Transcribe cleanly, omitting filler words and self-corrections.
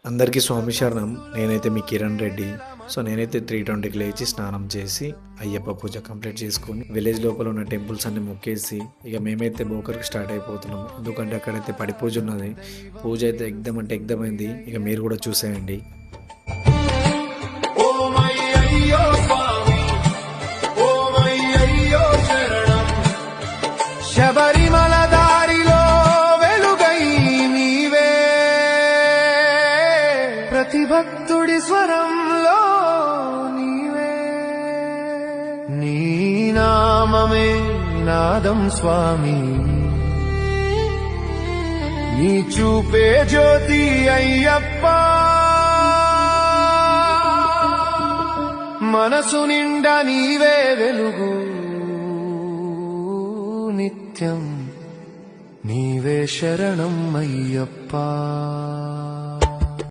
అందరికీ స్వామి శరణం. నేనైతే మీ కిరణ్ రెడ్డి. సో నేనైతే 3:20కి లేచి స్నానం చేసి అయ్యప్ప పూజ కంప్లీట్ చేసుకొని విలేజ్ లోపల ఉన్న టెంపుల్స్ అన్ని మొక్కేసి ఇక మేమైతే బోకర్కి స్టార్ట్ అయిపోతున్నాం. ఎందుకంటే అక్కడైతే పడి పూజ ఉన్నది. పూజ అయితే ఎగ్దమ్ అంటే ఎగ్దమ్ అయింది. ఇక మీరు కూడా చూసేయండి. శబరిమల దారిలో వెలుగై నీవే, ప్రతి భక్తుడి స్వరంలో నీవే, నీ నామమే నాదం స్వామి, నీ చూపే జ్యోతి అయ్యప్ప, మనసు నిండా నీవే వెలుగు, నిత్యం నీవే శరణం అయ్యప్ప.